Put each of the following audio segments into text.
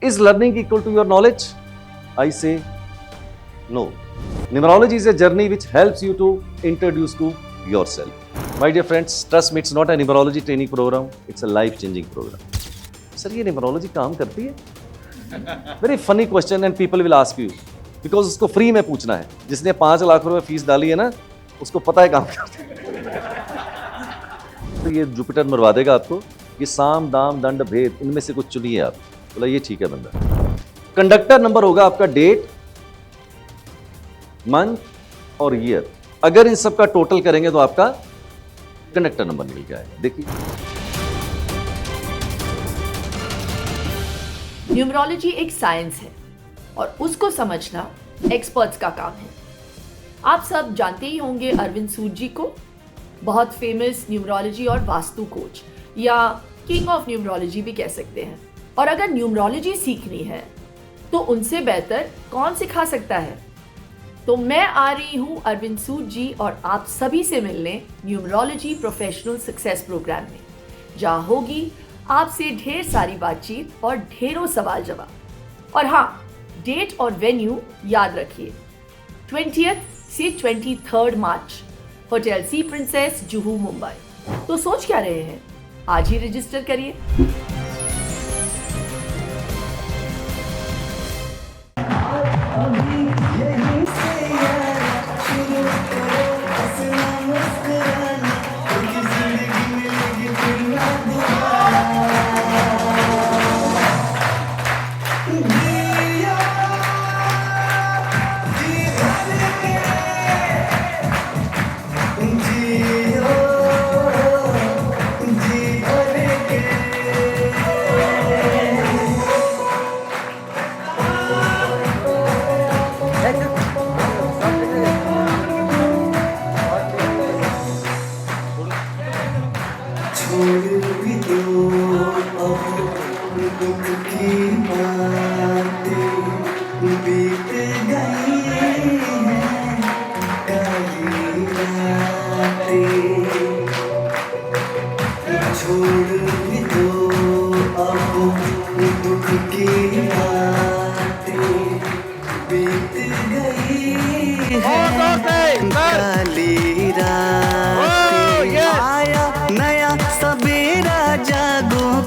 Is learning equal to your knowledge? I say no. Numerology is a journey which helps you to introduce to yourself. My dear friends, trust me, it's not a numerology training program, it's a life-changing program. Sir, ये numerology काम करती है? Very funny question and people will ask you because उसको free में पूछना है. जिसने 5 लाख रुपए फीस डाली है ना, उसको पता है काम करती है. तो ये जुपिटर मरवा देगा आपको. ये साम दाम दंड भेद इनमें से कुछ चुनिए आप. बोला ये ठीक है बंदा. कंडक्टर नंबर होगा आपका डेट, मंथ और ईयर. अगर इन सब का टोटल करेंगे तो आपका कंडक्टर नंबर निकल के आएगा. देखिए, न्यूमरोलॉजी एक साइंस है और उसको समझना एक्सपर्ट्स का काम है. आप सब जानते ही होंगे अरविंद सूद जी को, बहुत फेमस न्यूमरोलॉजी और वास्तु कोच या किंग ऑफ न्यूमरोलॉजी भी कह सकते हैं. और अगर न्यूमरोलॉजी सीखनी है तो उनसे बेहतर कौन सिखा सकता है. तो मैं आ रही हूं अरविंद सूद जी और आप सभी से मिलने न्यूमरोलॉजी प्रोफेशनल सक्सेस प्रोग्राम में, जहां होगी आपसे ढेर सारी बातचीत और ढेरों सवाल जवाब. और हाँ, डेट और वेन्यू याद रखिए, 20th से 23rd मार्च, होटल सी प्रिंसेस, जुहू, मुंबई. तो सोच क्या रहे हैं, आज ही रजिस्टर करिए.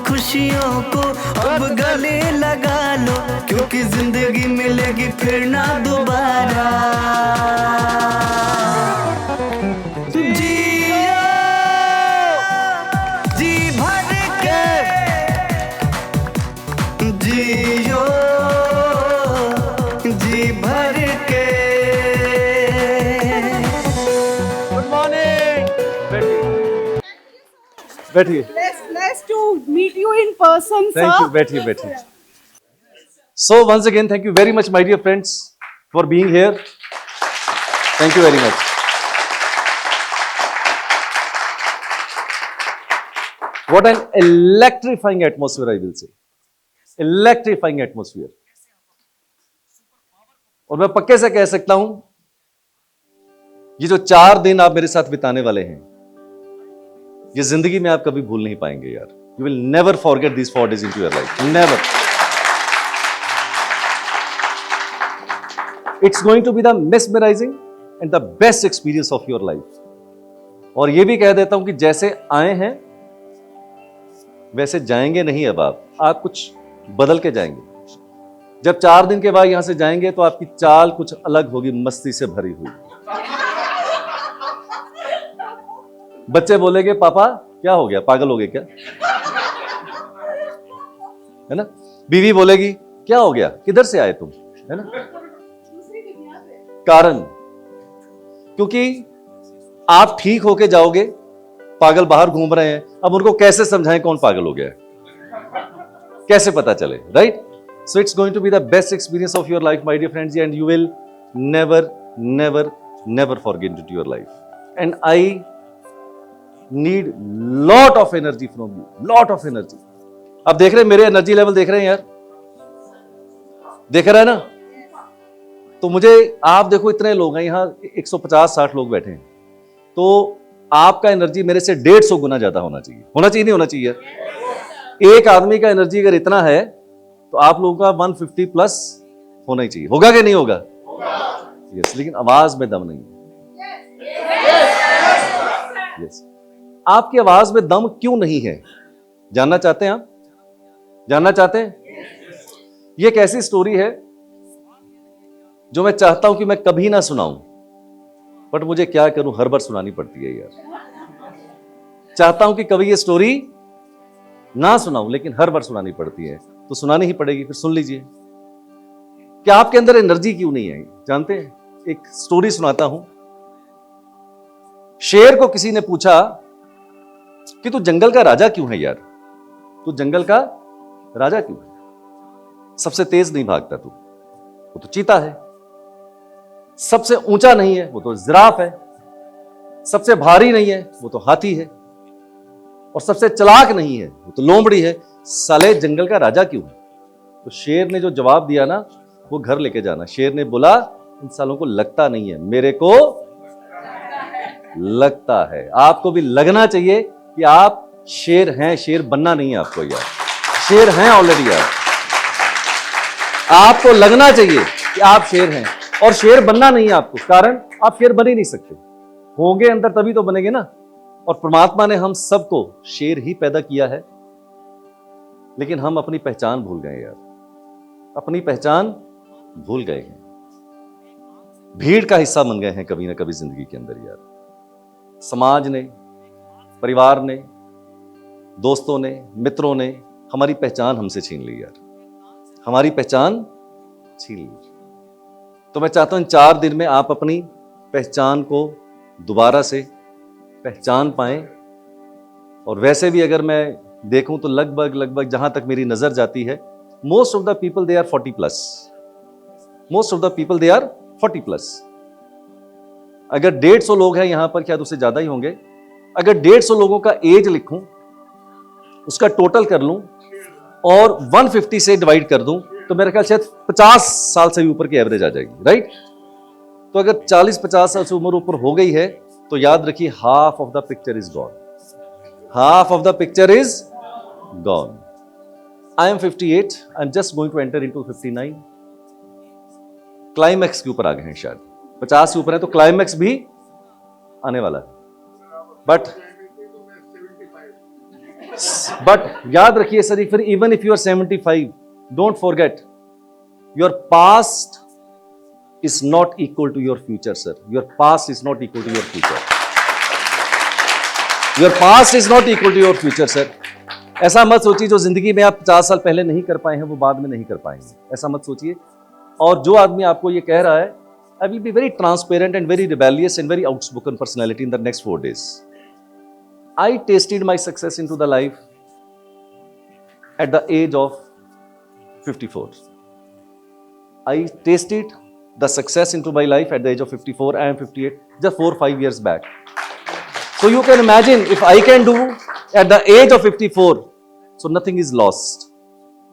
खुशियों को अब गले लगा लो, क्योंकि जिंदगी मिलेगी फिर ना दोबारा. जियो जी भर के, जियो जी भर के. Good morning. बैठिए. Nice to meet you in person, sir. Thank you. बैठिए. So once again, thank you very much, my dear friends, for being here. Thank you very much. What an electrifying atmosphere, I will say. Electrifying atmosphere. और मैं पक्के से कह सकता हूं, ये जो 4 दिन आप मेरे साथ बिताने वाले हैं, ये जिंदगी में आप कभी भूल नहीं पाएंगे यार. You will never forget this 4 days into your life. Never. It's going to be the mesmerising and the best experience of your life. और ये भी कह देता हूं कि जैसे आए हैं वैसे जाएंगे नहीं. अब आप कुछ बदल के जाएंगे. जब 4 दिन के बाद यहां से जाएंगे तो आपकी चाल कुछ अलग होगी, मस्ती से भरी हुई. बच्चे बोलेंगे पापा क्या हो गया, पागल हो गए क्या, है ना. बीवी बोलेगी क्या हो गया, किधर से आए तुम, है ना. कारण क्योंकि आप ठीक होके जाओगे, पागल बाहर घूम रहे हैं. अब उनको कैसे समझाएं कौन पागल हो गया है, कैसे पता चले, right. So it's going to be the best experience of your life, my dear friends, and you will never never never forget it your life. And I need lot of energy from you, lot of energy. आप देख रहे हैं मेरे energy level, देख रहे हैं यार, देख रहे हैं ना. तो मुझे आप देखो, इतने लोग हैं यहाँ, 150-60 लोग बैठे हैं, तो आपका एनर्जी मेरे से 150 गुना ज्यादा होना चाहिए. नहीं होना चाहिए. एक आदमी का एनर्जी अगर इतना है तो आप लोगों का 150 प्लस होना ही चाहिए। होगा कि नहीं होगा? यस, लेकिन आवाज में दम नहीं है। यस, आपकी आवाज में दम क्यों नहीं है? जानना चाहते हैं आप? जानना चाहते हैं? ये एक ऐसी स्टोरी है जो मैं चाहता हूं कि मैं कभी ना सुनाऊं, बट मुझे क्या करूं, हर बार सुनानी पड़ती है यार। चाहता हूं कि कभी ये स्टोरी ना सुनाऊं, लेकिन हर बार सुनानी पड़ती है, तो सुनानी ही पड़ेगी। फिर सुन लीजिए कि आपके अंदर एनर्जी क्यों नहीं आई। जानते हैं, एक स्टोरी सुनाता हूं। शेर को किसी ने पूछा कि तू जंगल का राजा क्यों है यार? तू जंगल का राजा क्यों है? सबसे तेज नहीं भागता तू, वो तो चीता है। सबसे ऊंचा नहीं है, वो तो जिराफ है। सबसे भारी नहीं है, वो तो हाथी है। और सबसे चालाक नहीं है, वो तो लोमड़ी है। साले जंगल का राजा क्यों है? तो शेर ने जो जवाब दिया ना, वो घर लेके जाना। शेर ने बोला, इन सालों को लगता नहीं है, मेरे को लगता है। आपको भी लगना चाहिए कि आप शेर हैं। शेर बनना नहीं है आपको यार, शेर हैं ऑलरेडी यार। आपको लगना चाहिए कि आप शेर हैं, और शेर बनना नहीं है आपको, कारण आप शेर बन ही नहीं सकते। होंगे अंदर तभी तो बनेंगे ना। और परमात्मा ने हम सबको शेर ही पैदा किया है, लेकिन हम अपनी पहचान भूल गए यार। अपनी पहचान भूल गए हैं, भीड़ का हिस्सा बन गए हैं कभी ना कभी जिंदगी के अंदर यार। समाज ने, परिवार ने, दोस्तों ने, मित्रों ने हमारी पहचान हमसे छीन ली यार, हमारी पहचान छीन ली। तो मैं चाहता हूं इन 4 दिन में आप अपनी पहचान को दोबारा से पहचान पाएं। और वैसे भी अगर मैं देखूं तो लगभग जहां तक मेरी नजर जाती है, most of the people they are 40 plus. Most of the people they are 40 plus. अगर 150 लोग हैं यहां पर, क्या उससे ज्यादा ही होंगे। अगर 150 लोगों का एज लिखूं, उसका टोटल कर लूं और 150 से डिवाइड कर दूं, तो मेरे ख्याल शायद 50 साल से भी ऊपर की एवरेज आ जाएगी, राइट। तो अगर 40-50 साल से उम्र ऊपर हो गई है, तो याद रखिए half of the picture is gone. Half of the picture is gone. I am 58, I am just going to enter into 59। Climax के ऊपर आ गए हैं शायद, 50 से ऊपर है तो क्लाइमैक्स भी आने वाला है। बट याद रखिए सर, फिर even if you are 75, don't forget your past is not equal to your future, sir. Your past is not equal to your future. Your past is not equal to your future, sir. ऐसा मत सोचिए जो जिंदगी में आप 50 साल पहले नहीं कर पाए हैं, वो बाद में नहीं कर पाएंगे, ऐसा मत सोचिए। और जो आदमी आपको ये कह रहा है, I will be very transparent and very rebellious and very outspoken personality in the next 4 days. I tasted my success into the life at the age of 54. I tasted the success into my life at the age of 54. I am 58, just 4-5 years back. So you can imagine if I can do at the age of 54, so nothing is lost.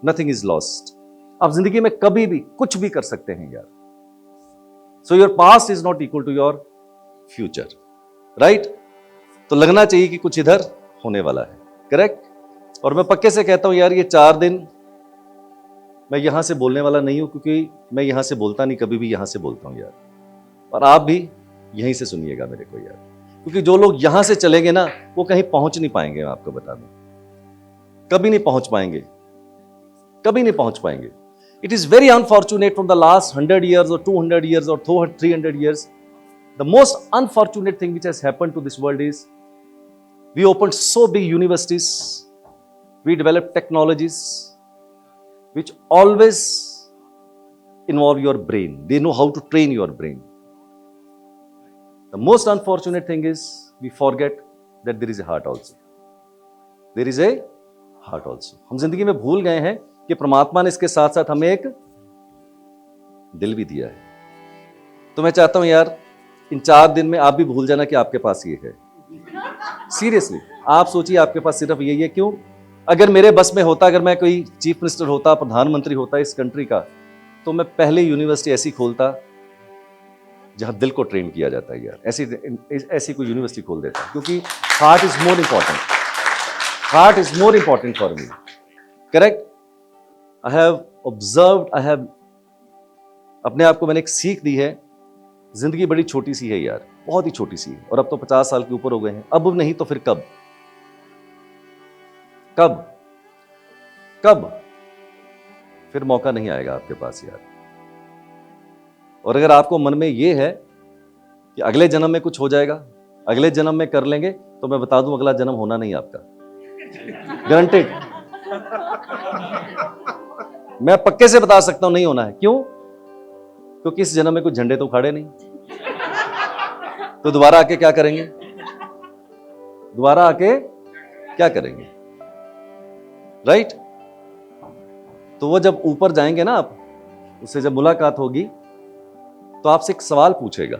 Nothing is lost. आप जिंदगी में कभी भी कुछ भी कर सकते हैं यार. So your past is not equal to your future, right? तो लगना चाहिए कि कुछ इधर होने वाला है, करेक्ट? और मैं पक्के से कहता हूं यार, ये 4 दिन मैं यहां से बोलने वाला नहीं हूं, क्योंकि मैं यहां से बोलता नहीं, कभी भी यहां से बोलता हूं यार। और आप भी यहीं से सुनिएगा मेरे को यार, क्योंकि जो लोग यहां से चलेंगे ना, वो कहीं पहुंच नहीं पाएंगे। मैं आपको बता दूं, कभी नहीं पहुंच पाएंगे, कभी नहीं पहुंच पाएंगे। It is very unfortunate from the last 100 years or 200 years or 300 years, the most unfortunate thing which has happened to this world is we opened so big universities, we developed technologies which always involve your brain. They know how to train your brain. The most unfortunate thing is we forget that there is a heart also. There is a heart also. हम जिंदगी में भूल गए हैं कि परमात्मा ने इसके साथ साथ हमें एक दिल भी दिया है। तो मैं चाहता हूं यार, इन 4 दिन में आप भी भूल जाना कि आपके पास ये है। सीरियसली आप सोचिए, आपके पास सिर्फ यही है। क्यों? अगर मेरे बस में होता, अगर मैं कोई चीफ मिनिस्टर होता, प्रधानमंत्री होता इस कंट्री का, तो मैं पहले यूनिवर्सिटी ऐसी खोलता जहां दिल को ट्रेन किया जाता है यार। ऐसी कोई यूनिवर्सिटी खोल देता, क्योंकि heart is more important. Heart is more important for me, correct? I have observed, I have, अपने आप को मैंने एक सीख दी है, जिंदगी बड़ी छोटी सी है यार, बहुत ही छोटी सी है। और अब तो 50 साल के ऊपर हो गए हैं, अब नहीं तो फिर कब कब कब फिर मौका नहीं आएगा आपके पास यार। और अगर आपको मन में ये है कि अगले जन्म में कुछ हो जाएगा, अगले जन्म में कर लेंगे, तो मैं बता दूं अगला जन्म होना नहीं आपका, गारंटेड। मैं पक्के से बता सकता हूं नहीं होना है। क्यों? क्योंकि इस जन्म में कुछ झंडे तो उखाड़े नहीं, तो दोबारा आके क्या करेंगे? दोबारा आके क्या करेंगे? राइट? तो वो जब ऊपर जाएंगे ना आप, उससे जब मुलाकात होगी तो आपसे एक सवाल पूछेगा,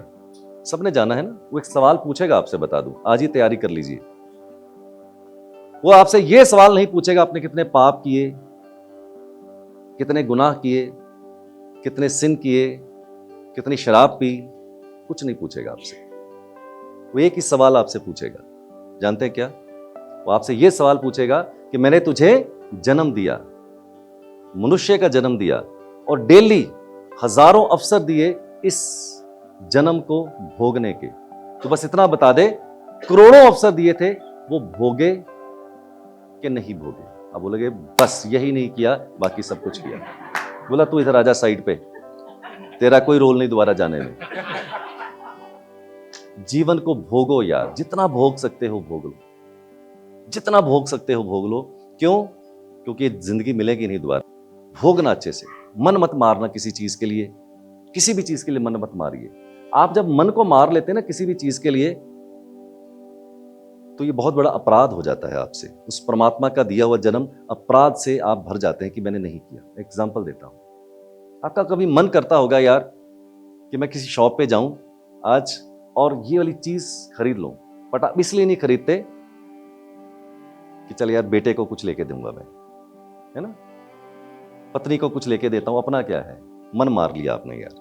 सबने जाना है ना, वो एक सवाल पूछेगा आपसे, बता दूं आज ही तैयारी कर लीजिए। वो आपसे ये सवाल नहीं पूछेगा आपने कितने पाप किए, कितने गुनाह किए, कितने सिन किए, कितनी शराब पी, कुछ नहीं पूछेगा आपसे। वो एक ही सवाल आपसे पूछेगा, जानते हैं क्या? वो आपसे ये सवाल पूछेगा कि मैंने तुझे जन्म दिया, मनुष्य का जन्म दिया, और डेली हजारों अवसर दिए इस जन्म को भोगने के, तो बस इतना बता दे, करोड़ों अवसर दिए थे, वो भोगे कि नहीं भोगे? अब बोलोगे बस यही नहीं किया, बाकी सब कुछ किया। बोला तू इधर आजा साइड पे, तेरा कोई रोल नहीं दोबारा जाने में। जीवन को भोगो यार, जितना भोग सकते हो भोग लो, जितना भोग सकते हो भोग लो। क्यों? क्योंकि जिंदगी मिलेगी नहीं दोबारा। भोगना अच्छे से, मन मत मारना किसी चीज के लिए, किसी भी चीज के लिए मन मत मारिए। आप जब मन को मार लेते हैं ना किसी भी चीज के लिए, तो ये बहुत बड़ा अपराध हो जाता है आपसे। उस परमात्मा का दिया हुआ जन्म अपराध से आप भर जाते हैं कि मैंने नहीं किया। एग्जाम्पल देता हूं, आपका कभी मन करता होगा यार कि मैं किसी शॉप पे जाऊं आज और ये वाली चीज खरीद लूं, बट आप इसलिए नहीं खरीदते कि चल यार बेटे को कुछ लेके दूंगा मैं, है ना, पत्नी को कुछ लेके देता हूं, अपना क्या है, मन मार लिया आपने यार।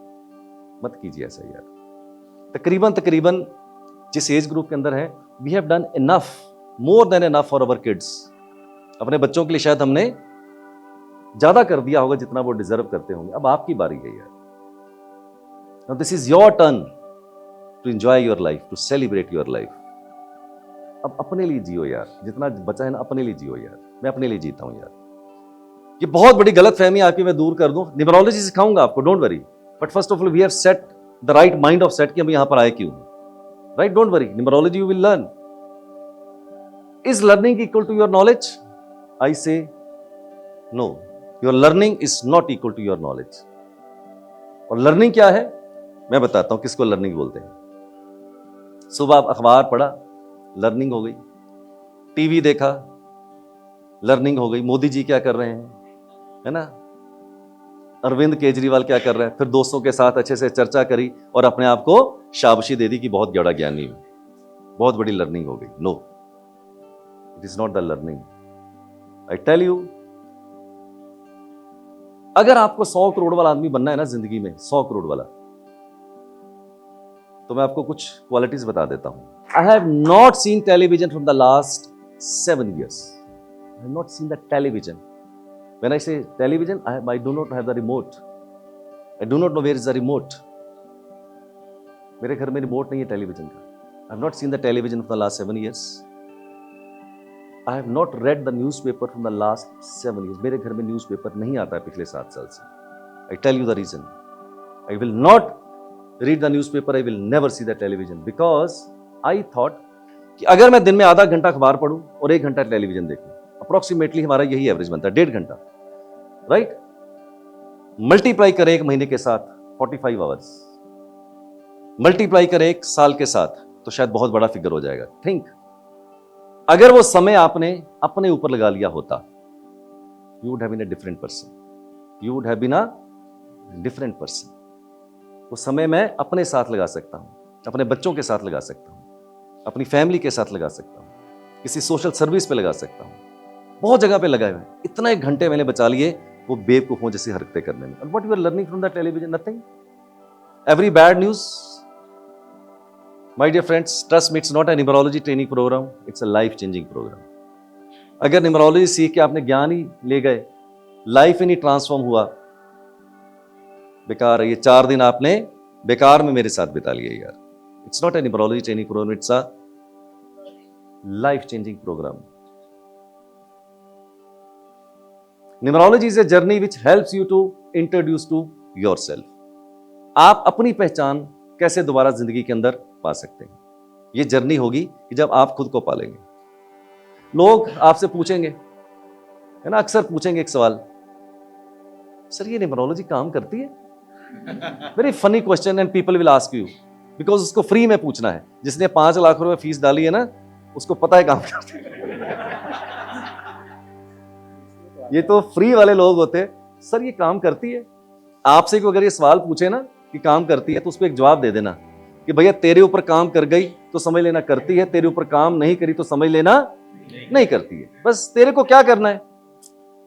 मत कीजिए ऐसा यार। तकरीबन जिस एज ग्रुप के अंदर है, we have done enough, more than enough for our kids. अपने बच्चों के लिए शायद हमने ज्यादा कर दिया होगा जितना वो डिजर्व करते होंगे। अब आपकी बारी है यार। Now this is your turn to enjoy your life, to celebrate your life. अब अपने लिए जियो यार, जितना बचा है ना अपने लिए जियो यार। मैं अपने लिए जीता हूं यार। ये बहुत बड़ी गलत फहमी आपकी मैं दूर कर दूं, न्यूमरोलॉजी सिखाऊंगा आपको, don't worry. But first of all we have set the right mind of set कि हम यहां पर आए क्यों, right? Don't worry, numerology you will learn. Is learning equal to your knowledge? I say no, your learning is not equal to your knowledge. और learning क्या है मैं बताता हूं, किसको लर्निंग बोलते हैं। सुबह आप अखबार पढ़ा, लर्निंग हो गई। टीवी देखा, लर्निंग हो गई। मोदी जी क्या कर रहे हैं, है ना, अरविंद केजरीवाल क्या कर रहे हैं, फिर दोस्तों के साथ अच्छे से चर्चा करी और अपने आप को शाबाशी दे दी कि बहुत बड़ा ज्ञानी हूं, बहुत बड़ी लर्निंग हो गई। No, it is not the learning. I tell you, अगर आपको 100 करोड़ वाला आदमी बनना है ना जिंदगी में, 100 करोड़ वाला, तो मैं आपको कुछ क्वालिटीज बता देता हूं। I have not seen television from the last 7 years. I have not seen the television. When I say television, I do not have the remote. I do not know where is the remote. मेरे घर में remote नहीं है television का. I have not seen the television for the last 7 years. I have not read the newspaper from the last 7 years. मेरे घर में newspaper नहीं आता है पिछले 7 साल से. I tell you the reason. I will not read the newspaper. I will never see the television because I thought कि अगर मैं दिन में आधा घंटा अखबार पढूं और 1 घंटा टेलीविजन देखूं, अप्रोक्सीमेटली हमारा यही एवरेज बनता है, 1.5 घंटा, राइट? मल्टीप्लाई करें 1 महीने के साथ 45 आवर्स, मल्टीप्लाई करें 1 साल के साथ, तो शायद बहुत बड़ा फिगर हो जाएगा। थिंक, अगर वो समय आपने अपने ऊपर लगा लिया होता, you would have been a different person, you would have been a different person. वो समय मैं अपने साथ लगा सकता हूं, अपने बच्चों के साथ लगा सकता हूं, अपनी फैमिली के साथ लगा सकता हूं, किसी सोशल सर्विस पे लगा सकता हूं, बहुत जगह पे लगाए हुए। इतना 1 घंटे मैंने बचा लिए वो बेवकूफों जैसी हरकतें करने में। What you are learning from the television? Nothing. Every bad news, my dear friends, trust me, it's not a numerology training programme, it's a life changing programme. अगर न्यूमरोलॉजी सीख के आपने ज्ञान ही ले गए लाइफ ही नहीं ट्रांसफॉर्म हुआ, बेकार है। ये 4 दिन आपने बेकार में मेरे साथ बिता लिए यार। It's not a numerology training programme, it's a life changing programme. Numerology is a journey which helps you to introduce to yourself. आप अपनी पहचान कैसे दोबारा जिंदगी के अंदर पा सकते हैं, ये जर्नी होगी कि जब आप खुद को पालेंगे। लोग आपसे पूछेंगे, है ना, अक्सर पूछेंगे एक सवाल, सर ये न्यूमरोलॉजी काम करती है? Very funny question and people will ask you, because उसको फ्री में पूछना है। जिसने 5 लाख रुपए फीस डाली है ना, उसको पता है काम करती है। ये तो फ्री वाले लोग होते हैं, सर ये काम करती है? आपसे को अगर ये सवाल पूछे ना कि काम करती है, तो उस पर एक जवाब दे देना कि भैया तेरे ऊपर काम कर गई तो समझ लेना करती है, तेरे ऊपर काम नहीं करी तो समझ लेना नहीं करती है। बस तेरे को क्या करना है,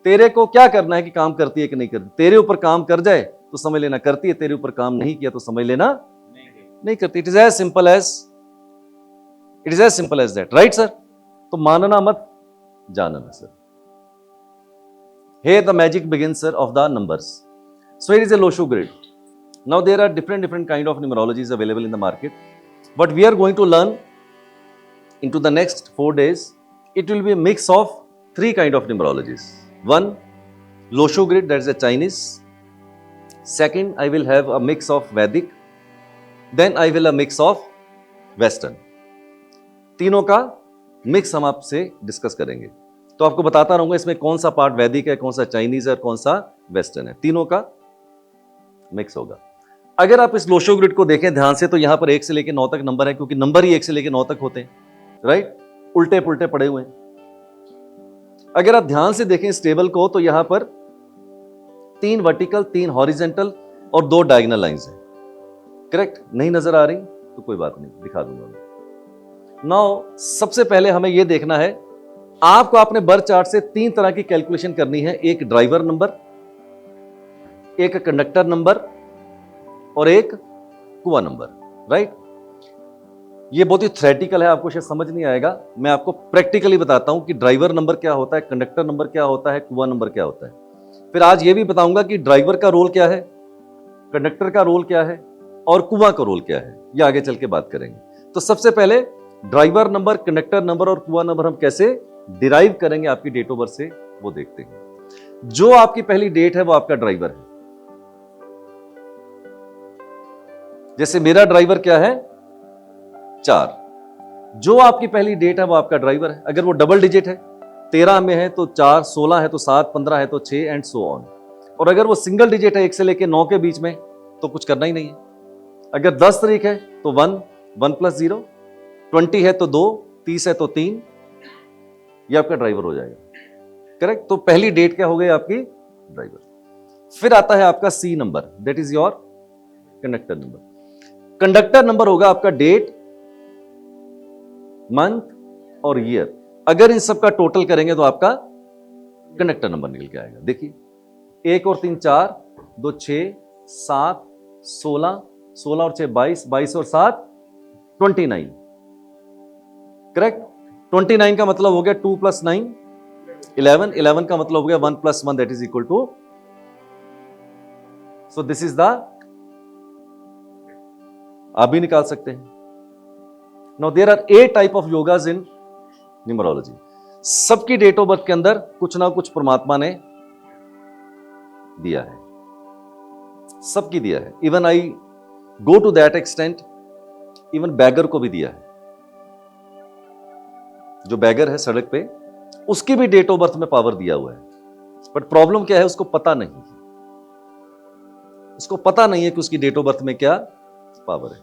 तेरे को क्या करना है कि काम करती है कि नहीं करती। तेरे ऊपर काम कर जाए तो समझ लेना करती है, तेरे ऊपर काम नहीं किया तो समझ लेना नहीं करती। It is as simple as that, right sir? तो मानना मत, जानना sir. Here the magic begins, sir, of the numbers. So it is a Loshu grid. Now there are different kind of numerologies available in the market. But we are going to learn into the next 4 days. It will be a mix of 3 kind of numerologies. One, Loshu grid, that is a Chinese. Second, I will have a mix of Vedic. Then I will a mix of Western. तीनों का mix हम आपसे discuss करेंगे। तो आपको बताता रहूंगा इसमें कौन सा पार्ट वैदिक है, कौन सा चाइनीज है और कौन सा वेस्टर्न है। तीनों का मिक्स होगा। अगर आप इस लोशो ग्रिड को देखें ध्यान से, तो यहां पर 1 से लेकर 9 तक नंबर है, क्योंकि नंबर ही 1 से लेकर 9 तक होते हैं, राइट? उल्टे पुल्टे पड़े हुए हैं। अगर आप ध्यान से देखें इस टेबल को, तो यहां पर 3 वर्टिकल, 3 हॉरिजेंटल और 2 डायगोनल लाइंस हैं। करेक्ट? नहीं नजर आ रही तो कोई बात नहीं, दिखा दूंगा मैं। नाउ सबसे पहले हमें यह देखना है, आपको अपने बर्थ चार्ट से 3 तरह की कैलकुलेशन करनी है। एक ड्राइवर नंबर, एक कंडक्टर नंबर और एक कुआं नंबर, राइट? ये बहुत ही थ्योरेटिकल है, आपको शायद समझ नहीं आएगा। मैं आपको प्रैक्टिकली बताता हूं कि ड्राइवर नंबर क्या होता है, कंडक्टर नंबर क्या होता है, कुआं नंबर क्या होता है। फिर आज ये भी बताऊंगा कि ड्राइवर का रोल क्या है, कंडक्टर का रोल क्या है और कुआं का रोल क्या है। ये आगे चल के बात करेंगे। तो सबसे पहले ड्राइवर नंबर, कंडक्टर नंबर और कुआं नंबर हम कैसे डिराइव करेंगे आपकी डेट ऑफ बर्थ से, वो देखते हैं। जो आपकी पहली डेट है वो आपका ड्राइवर है। जैसे मेरा ड्राइवर क्या है, 4। जो आपकी पहली डेट है वो आपका ड्राइवर है। अगर वो डबल डिजिट है, 13 में है तो 4, 16 है तो 7, 15 है तो 6 एंड सो ऑन। और अगर वो सिंगल डिजिट है 1 से लेकर 9 के बीच में, तो कुछ करना ही नहीं है। अगर 10 तारीख है तो 1, 1 + 0, 20 है तो 2, 30 है तो 3, ये आपका ड्राइवर हो जाएगा। करेक्ट? तो पहली डेट क्या हो गई आपकी, ड्राइवर। फिर आता है आपका C number, that is your conductor number. Conductor number होगा आपका डेट, मंथ और ईयर। अगर इन सब का टोटल करेंगे तो आपका कंडक्टर नंबर निकल के आएगा। देखिए 1 और 3 4, 2 6, 7, 16, 16 और 6 22, 22 और 7 29। करेक्ट? 29 का मतलब हो गया 2 + 9 11, 11 का मतलब हो गया 1 + 1 that is equal to, so this is the, आप भी निकाल सकते हैं। Now there are 8 type of yogas in numerology. सबकी डेट ऑफ बर्थ के अंदर कुछ ना कुछ परमात्मा ने दिया है, सबकी दिया है। Even I go to that extent, even beggar को भी दिया है। जो बैगर है सड़क पे, उसकी भी डेट ऑफ बर्थ में पावर दिया हुआ है। बट प्रॉब्लम क्या है, उसको पता नहीं है, उसको पता नहीं है कि उसकी डेट ऑफ बर्थ में क्या पावर है।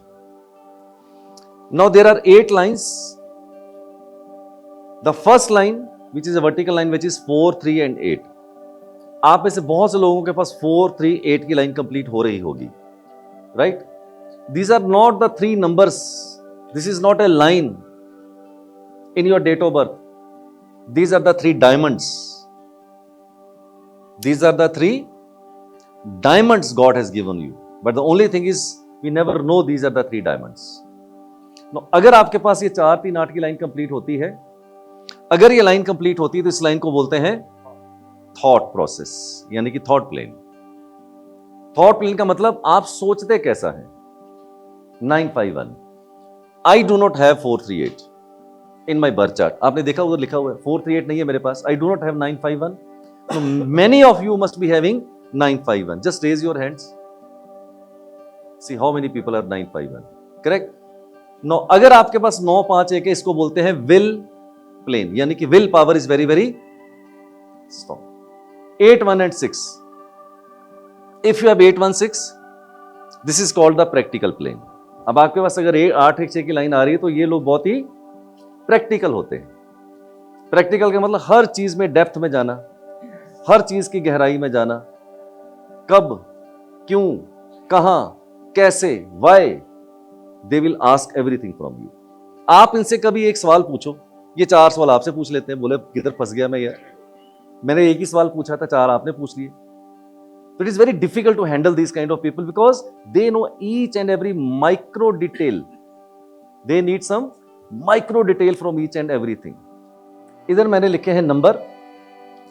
Now there are 8 lines. The first line which is a vertical line which is 4, 3 and 8। आप में से बहुत से लोगों के पास 4, 3, 8 की लाइन कंप्लीट हो रही होगी, right? These are not the 3 numbers, this is not a line in your date of birth. These are the 3 diamonds. These are the 3 diamonds God has given you. But the only thing is we never know these are the 3 diamonds. Now, अगर आपके पास ये 4, 3, 8 की line complete होती है, अगर ये line complete होती है तो इस लाइन को बोलते हैं थॉट प्रोसेस, यानी कि थॉट प्लेन। थॉट प्लेन का मतलब आप सोचते कैसा है। 951, आई do not have 438 in my birth chart. आपने देखा उधर लिखा हुआ है 438 नहीं है मेरे पास। I do not have 951। So many of you must be having 951. Just raise your hands. See how many people are 951. Correct? Now, अगर आपके पास 951 है, इसको बोलते हैं विल प्लेन, यानी कि will power is very very strong. 8 1 and 6. If you have 8 1 6, this is called the practical plane. अब आपके पास अगर 8 1 6 की लाइन आ रही है तो ये लोग बहुत ही प्रैक्टिकल होते हैं. प्रैक्टिकल का मतलब हर चीज में डेप्थ में जाना, हर चीज की गहराई में जाना, कब, क्यों, कहां, कैसे, why, they will ask everything from you. आप इनसे कभी एक सवाल पूछो, ये 4 सवाल आपसे पूछ लेते हैं. बोले किधर फंस गया मैं यार, मैंने एक ही सवाल पूछा था, 4 आपने पूछ लिए. So it is very difficult to handle these kind of people because they know each and every micro detail. They need some micro detail from each and everything. इधर मैंने लिखे हैं नंबर,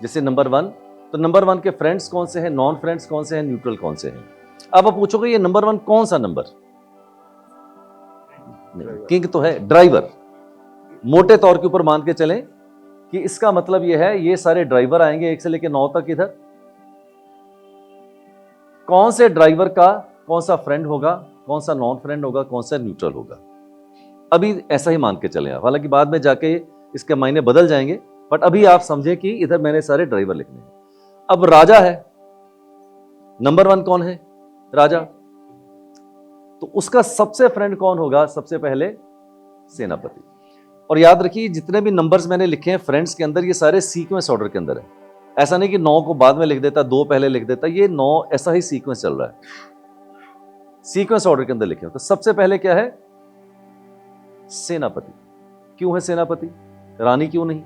जैसे नंबर 1, तो नंबर 1 के friends कौन से हैं, नॉन फ्रेंड्स कौन से हैं, न्यूट्रल कौन से हैं. अब आप पूछोगे ये नंबर 1 कौन सा नंबर, किंग तो है, ड्राइवर. मोटे तौर के ऊपर मान के चलें कि इसका मतलब ये है ये सारे ड्राइवर आएंगे 1 से लेकर 9 तक. इधर कौन से ड्राइवर का कौन सा फ्रेंड होगा, कौन सा नॉन फ्रेंड होगा, कौन सा न्यूट्रल होगा, अभी ऐसा ही मान के चलें आप. हालांकि बाद में जाके इसके मायने बदल जाएंगे, बट अभी आप समझे कि इधर मैंने सारे ड्राइवर लिखने हैं. अब राजा है, नंबर 1 कौन है, राजा. तो उसका सबसे फ्रेंड कौन होगा, सबसे पहले सेनापति. और याद रखिए जितने भी नंबर्स मैंने लिखे हैं फ्रेंड्स के अंदर, ये सारे सीक्वेंस ऑर्डर के अंदर है. ऐसा नहीं कि 9 को बाद में लिख देता, 2 पहले लिख देता, ये 9 ऐसा ही सीक्वेंस चल रहा है, सीक्वेंस ऑर्डर के अंदर लिखे. तो सबसे पहले क्या है, सेनापति. क्यों है सेनापति, रानी क्यों नहीं.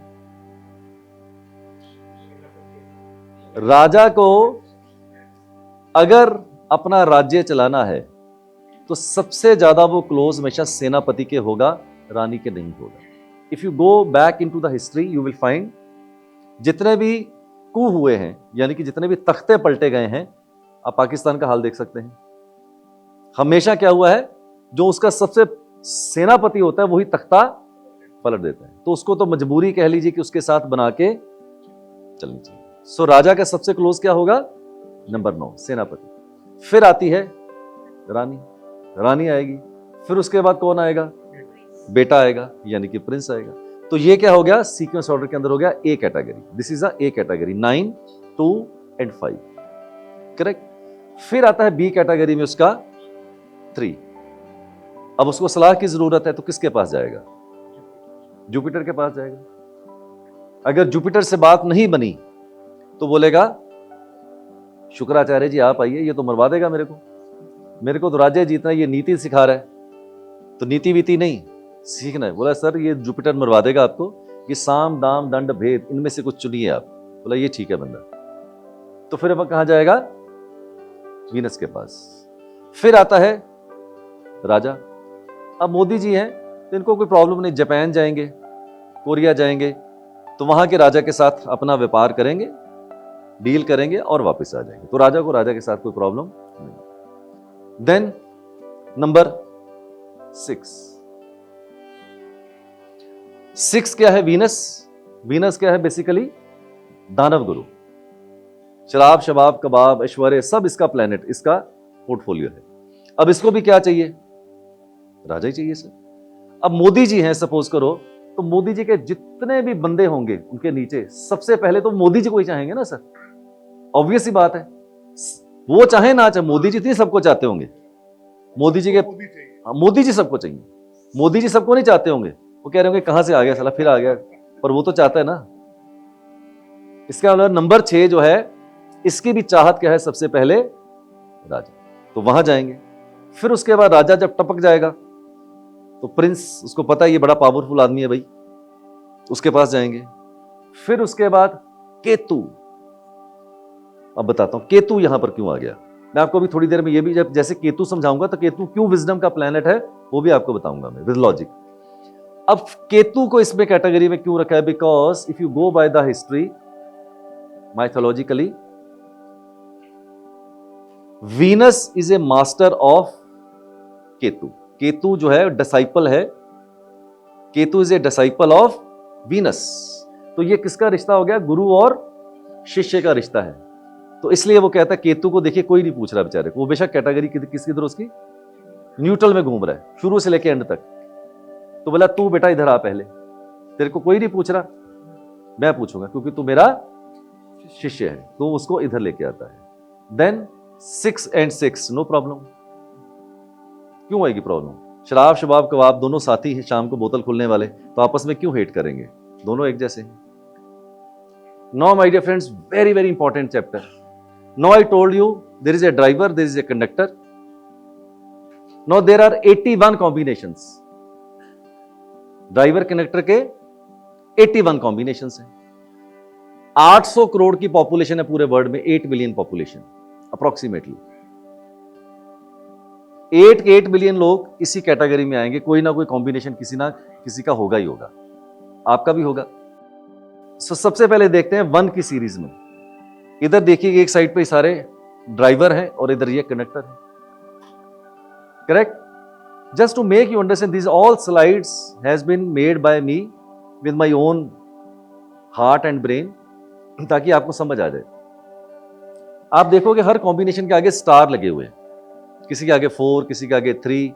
राजा को अगर अपना राज्य चलाना है तो सबसे ज्यादा वो क्लोज हमेशा सेनापति के होगा, रानी के नहीं होगा. If you go back into the history you will find जितने भी कू हुए हैं, यानी कि जितने भी तख्ते पलटे गए हैं, आप पाकिस्तान का हाल देख सकते हैं. हमेशा क्या हुआ है, जो उसका सबसे सेनापति होता है वही तख्ता पलट देता है. तो उसको तो मजबूरी कह लीजिए कि उसके साथ बना के चलनी चाहिए. सो राजा का सबसे क्लोज क्या होगा, नंबर 9 सेनापति. फिर आती है रानी, रानी आएगी. फिर उसके बाद कौन आएगा, बेटा आएगा, यानी कि प्रिंस आएगा. तो ये क्या हो गया, सीक्वेंस ऑर्डर के अंदर हो गया A category. This is a A category, 9 2 and 5. Correct. फिर आता है बी कैटेगरी में उसका 3. अब उसको सलाह की जरूरत है तो किसके पास जाएगा, जुपिटर के पास जाएगा. अगर जुपिटर से बात नहीं बनी तो बोलेगा शुक्राचार्य जी आप आइए, ये तो मरवा देगा मेरे को तो राज्य जीतना, ये नीति सिखा रहा है, तो नीति वीति नहीं सीखना है. बोला सर ये जुपिटर मरवा देगा आपको, ये साम दाम दंड भेद इनमें से कुछ चुनिए आप. बोला ये ठीक है बंदा. तो फिर वह कहां जाएगा, वीनस के पास. फिर आता है राजा. अब मोदी जी हैं तो इनको कोई प्रॉब्लम नहीं, जापान जाएंगे, कोरिया जाएंगे, तो वहां के राजा के साथ अपना व्यापार करेंगे, डील करेंगे और वापस आ जाएंगे. तो राजा को राजा के साथ कोई प्रॉब्लम नहीं. देन नंबर 6 क्या है, वीनस. वीनस क्या है, बेसिकली दानव गुरु. शराब शबाब कबाब ऐश्वर्य सब इसका प्लेनेट, इसका पोर्टफोलियो है. अब इसको भी क्या चाहिए, राजा ही चाहिए सर. अब मोदी जी हैं सपोज करो, तो मोदी जी के जितने भी बंदे होंगे उनके नीचे सबसे पहले तो मोदी जी को ही चाहेंगे ना सर. ऑब्वियस ही बात है, वो चाहे ना चाहे, मोदी जी नहीं सबको चाहते होंगे. मोदी जी के मोदी जी सबको चाहिए. मोदी जी सबको नहीं चाहते होंगे, वो कह रहे होंगे कहां से आ गया साला, फिर आ गया, पर वो तो चाहता है ना. इसका मतलब नंबर 6 जो है, इसकी भी चाहत क्या है, सबसे पहले राजा. तो वहां जाएंगे. फिर उसके बाद राजा जब टपक जाएगा तो प्रिंस, उसको पता है ये बड़ा पावरफुल आदमी है भाई, उसके पास जाएंगे. फिर उसके बाद केतु. अब बताता हूं केतु यहां पर क्यों आ गया. मैं आपको अभी थोड़ी देर में ये भी जब जैसे केतु समझाऊंगा तो केतु क्यों विजडम का प्लैनेट है वो भी आपको बताऊंगा मैं विद लॉजिक. अब केतु को इसमें कैटेगरी में क्यों रखा है, because if you go by the history, mythologically, Venus is a master of Ketu. Ketu जो है डिसाइपल है, Ketu is a disciple of Venus. तो ये किसका रिश्ता हो गया? गुरु और शिष्य का रिश्ता है. तो इसलिए वो कहता है केतु को देखिए कोई नहीं पूछ रहा बेचारे को, वो बेशक कैटेगरी किसकी इधर उसकी न्यूट्रल में घूम रहा है शुरू से लेके एंड तक. तो बोला तू बेटा इधर आ, पहले तेरे को कोई नहीं पूछ रहा, मैं पूछूंगा क्योंकि तू मेरा शिष्य है. तो उसको इधर लेके आता है. Then 6 and 6 no problem. क्यों आएगी प्रॉब्लम? शराब शबाब कबाब दोनों साथी हैं, शाम को बोतल खुलने वाले, तो आपस में क्यों हेट करेंगे? दोनों एक जैसे हैं. Now my dear friends, very very important chapter. Now I told you there is a driver, there is a conductor. Now there are 81 combinations. Driver conductor के 81 कॉम्बिनेशंस हैं. 800 करोड़ की पॉपुलेशन है पूरे वर्ल्ड में, 8 बिलियन पॉपुलेशन अप्रोक्सीमेटली. 8 बिलियन लोग इसी category में आएंगे. कोई ना कोई कॉम्बिनेशन किसी का होगा ही होगा, आपका भी होगा. सो सबसे पहले देखते हैं 1 की सीरीज में. इधर देखिए एक साइड पे सारे ड्राइवर हैं और इधर ये कंडक्टर है. Correct? Just to make you understand, this all slides has been made by me with my own heart and brain, ताकि आपको समझ आ जाए. आप देखोगे हर कॉम्बिनेशन के आगे स्टार लगे हुए हैं. किसी के आगे 4, किसी के आगे 3,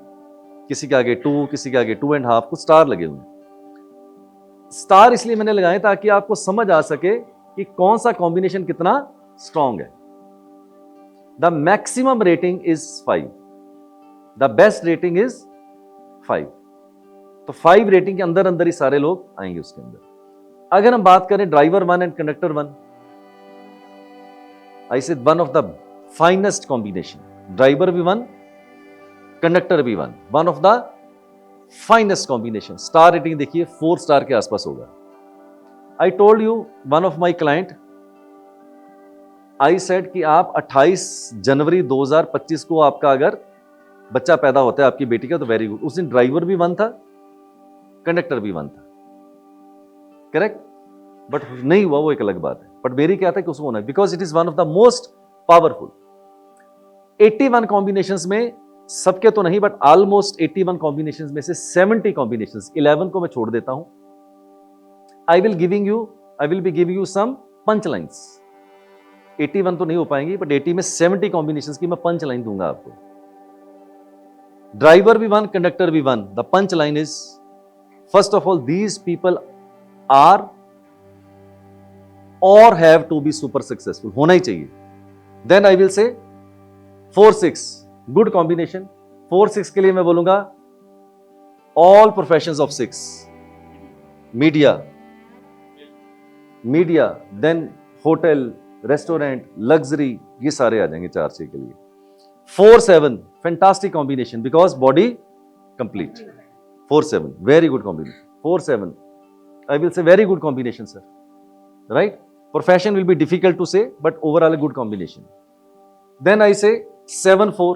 किसी के आगे 2, किसी के आगे 2.5, कुछ स्टार लगे हुए हैं. स्टार इसलिए मैंने लगाए ताकि आपको समझ आ सके कि कौन सा कॉम्बिनेशन कितना स्ट्रांग है. The maximum rating is 5, the best rating is 5. तो 5 रेटिंग के अंदर अंदर ही सारे लोग आएंगे उसके अंदर. अगर हम बात करें driver 1 and conductor 1, I said one of the finest combination. Driver भी 1, कंडक्टर भी 1, one of the finest combination. Star rating देखिए 4 स्टार के आसपास होगा. आई told you one of my client, I said कि आप 28 जनवरी 2025 को आपका अगर बच्चा पैदा होता है आपकी बेटी का तो वेरी गुड. उस दिन ड्राइवर भी 1 था, कंडक्टर भी 1 था. करेक्ट? बट नहीं हुआ वो एक अलग बात है. बट मेरी क्या था कि उसको होना है, because it is one of the most powerful. 81 combinations में सबके तो नहीं बट ऑलमोस्ट 81 कॉम्बिनेशंस में से 70 कॉम्बिनेशंस, 11 को मैं छोड़ देता हूं. I will be giving you some punch lines. 81 तो नहीं हो पाएंगी बट 80 में 70 कॉम्बिनेशंस की मैं पंच लाइन दूंगा आपको. ड्राइवर भी 1, कंडक्टर भी 1. The punch line is, first of all, these people are और have to be super successful, होना ही चाहिए. देन आई विल से 4-6 गुड कॉम्बिनेशन. 4-6 के लिए मैं बोलूंगा all professions of 6, media, then hotel, restaurant, luxury, ये सारे आ जाएंगे 4-6 के लिए. 4-7 fantastic combination because body complete. 4-7 very good combination. 4-7 I will say very good combination sir. Right? Profession will be difficult to say, but overall a good combination. Then I say 7-4,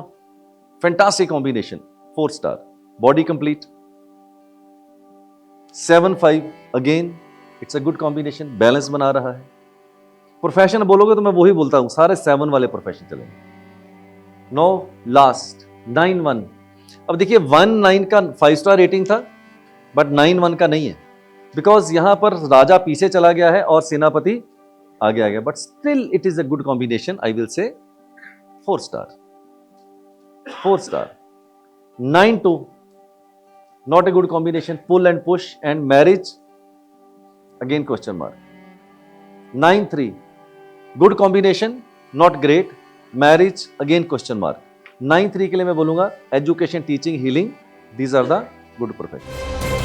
fantastic combination, 4 star, body complete. 7-5 again, it's a good combination, balance बना रहा है. Profession बोलोगे तो मैं वही बोलता हूँ, सारे 7 वाले प्रोफेशन चलेंगे. Now last 9-1. अब देखिए 1-9 का 5 स्टार रेटिंग था, बट 9-1 का नहीं है, बिकॉज यहां पर राजा पीछे चला गया है और सेनापति आगे आ गया. But still it is a good combination. I will say 4 star. 4 star. 9-2 not a good combination. Pull and push and marriage again question mark. 9-3 good combination, not great. Marriage again question mark. 9-3 के लिए मैं बोलूंगा education, teaching, healing, these are the good profession.